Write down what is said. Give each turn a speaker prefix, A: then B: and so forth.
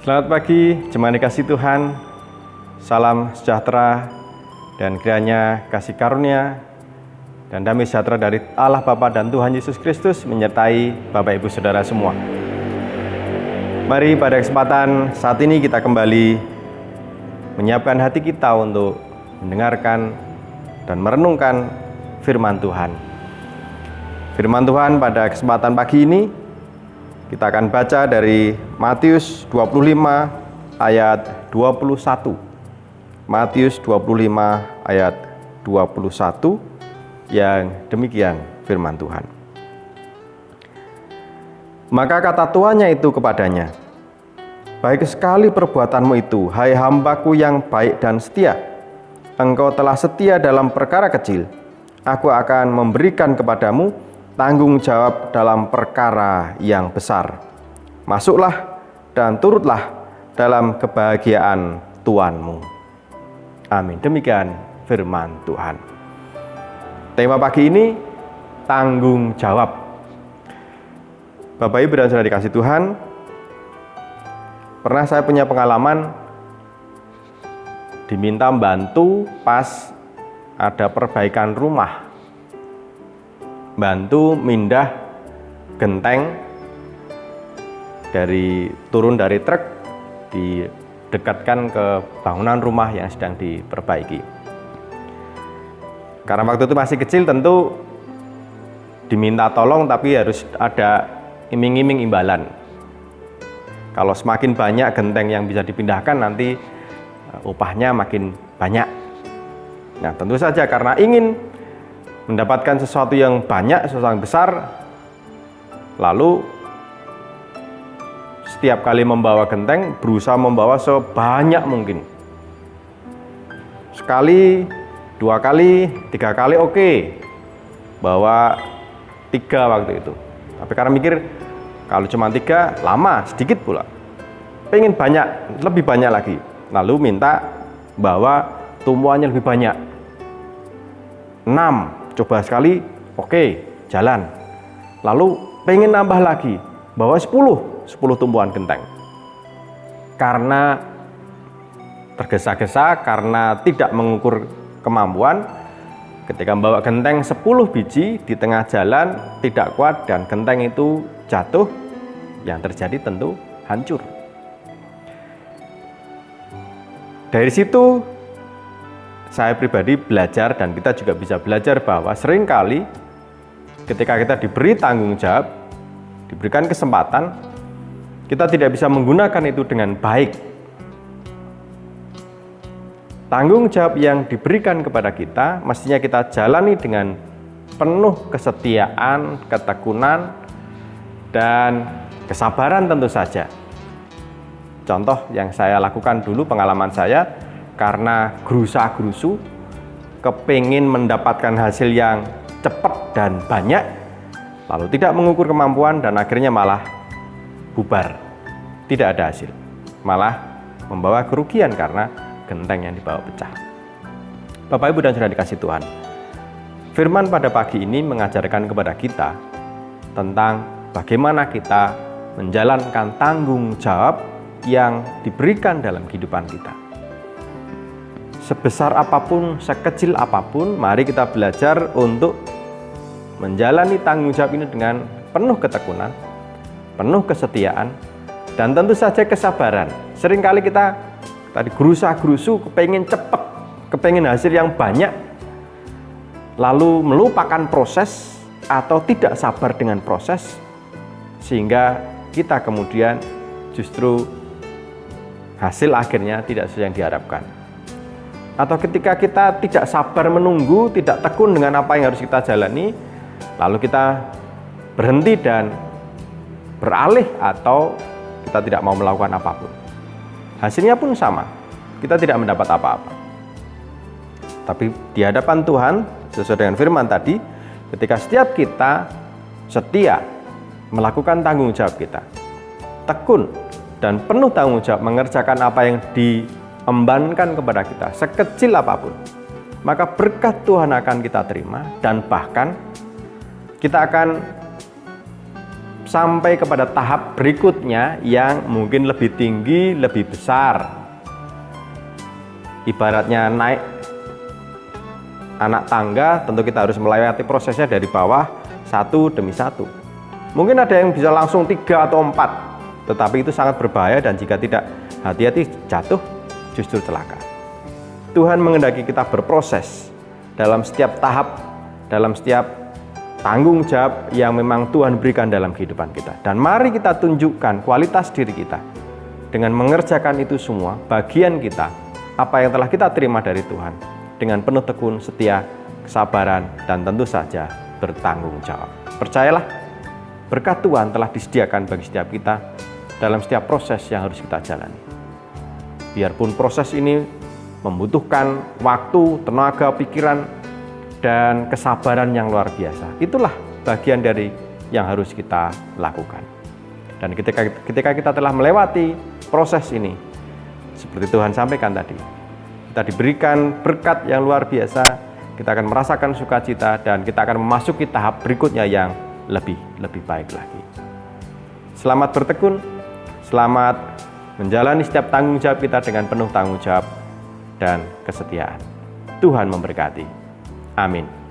A: Selamat pagi, jemaat dikasih Tuhan. Salam sejahtera dan kiranya kasih karunia dan damai sejahtera dari Allah Bapa dan Tuhan Yesus Kristus menyertai Bapak Ibu Saudara semua. Mari pada kesempatan saat ini kita kembali menyiapkan hati kita untuk mendengarkan dan merenungkan firman Tuhan. Firman Tuhan pada kesempatan pagi ini kita akan baca dari Matius 25 ayat 21. Matius 25 ayat 21 yang demikian firman Tuhan. Maka kata tuannya itu kepadanya, "Baik sekali perbuatanmu itu, hai hambaku yang baik dan setia. Engkau telah setia dalam perkara kecil, aku akan memberikan kepadamu tanggung jawab dalam perkara yang besar. Masuklah dan turutlah dalam kebahagiaan Tuanmu." Amin. Demikian firman Tuhan. Tema pagi ini, tanggung jawab. Bapak Ibu dan Saudara dikasih Tuhan, pernah saya punya pengalaman diminta bantu pas ada perbaikan rumah. Bantu mindah genteng turun dari truk, didekatkan ke bangunan rumah yang sedang diperbaiki. Karena waktu itu masih kecil, tentu diminta tolong tapi harus ada iming-iming imbalan. Kalau semakin banyak genteng yang bisa dipindahkan, nanti upahnya makin banyak. Nah, tentu saja karena ingin mendapatkan sesuatu yang banyak, sesuatu yang besar, lalu setiap kali membawa genteng berusaha membawa sebanyak mungkin. Sekali, 2 kali, 3 kali oke, bawa 3 waktu itu. Tapi karena mikir kalau cuma 3 lama, sedikit pula, pengen banyak, lebih banyak lagi, lalu minta bawa tumpuannya lebih banyak, 6. Coba sekali, oke, jalan. Lalu pengen nambah lagi, bawa 10 tumpuan genteng. Karena tergesa-gesa, karena tidak mengukur kemampuan, ketika membawa genteng 10 biji di tengah jalan tidak kuat dan genteng itu jatuh, yang terjadi tentu hancur. Dari situ saya pribadi belajar, dan kita juga bisa belajar bahwa seringkali ketika kita diberi tanggung jawab, diberikan kesempatan, kita tidak bisa menggunakan itu dengan baik. Tanggung jawab yang diberikan kepada kita mestinya kita jalani dengan penuh kesetiaan, ketekunan, dan kesabaran tentu saja. Contoh yang saya lakukan dulu, pengalaman saya, karena gerusa-gerusu, kepingin mendapatkan hasil yang cepat dan banyak, lalu tidak mengukur kemampuan dan akhirnya malah bubar, tidak ada hasil, malah membawa kerugian karena genteng yang dibawa pecah. Bapak Ibu dan Saudara dikasih Tuhan, firman pada pagi ini mengajarkan kepada kita tentang bagaimana kita menjalankan tanggung jawab yang diberikan dalam kehidupan kita. Sebesar apapun, sekecil apapun, mari kita belajar untuk menjalani tanggung jawab ini dengan penuh ketekunan, penuh kesetiaan, dan tentu saja kesabaran. Seringkali kita tadi gerusa-gerusu, kepengen cepat, kepengen hasil yang banyak, lalu melupakan proses atau tidak sabar dengan proses, sehingga kita kemudian justru hasil akhirnya tidak sesuai yang diharapkan. Atau ketika kita tidak sabar menunggu, tidak tekun dengan apa yang harus kita jalani, lalu kita berhenti dan beralih atau kita tidak mau melakukan apapun. Hasilnya pun sama, kita tidak mendapat apa-apa. Tapi di hadapan Tuhan, sesuai dengan firman tadi, ketika setiap kita setia melakukan tanggung jawab kita, tekun dan penuh tanggung jawab mengerjakan apa yang diembankan kepada kita, sekecil apapun, maka berkat Tuhan akan kita terima, dan bahkan kita akan sampai kepada tahap berikutnya yang mungkin lebih tinggi, lebih besar. Ibaratnya naik anak tangga, tentu kita harus melewati prosesnya dari bawah satu demi satu. Mungkin ada yang bisa langsung 3 atau 4, tetapi itu sangat berbahaya dan jika tidak hati-hati jatuh justru celaka. Tuhan menghendaki kita berproses dalam setiap tahap, dalam setiap tanggung jawab yang memang Tuhan berikan dalam kehidupan kita. Dan mari kita tunjukkan kualitas diri kita dengan mengerjakan itu semua, bagian kita, apa yang telah kita terima dari Tuhan, dengan penuh tekun, setia, kesabaran, dan tentu saja bertanggung jawab. Percayalah, berkat Tuhan telah disediakan bagi setiap kita dalam setiap proses yang harus kita jalani. Biarpun proses ini membutuhkan waktu, tenaga, pikiran, dan kesabaran yang luar biasa. Itulah bagian dari yang harus kita lakukan. Dan ketika kita telah melewati proses ini, seperti Tuhan sampaikan tadi, kita diberikan berkat yang luar biasa, kita akan merasakan sukacita dan kita akan memasuki tahap berikutnya yang lebih baik lagi. Selamat bertekun, selamat menjalani setiap tanggung jawab kita dengan penuh tanggung jawab dan kesetiaan. Tuhan memberkati. Amin.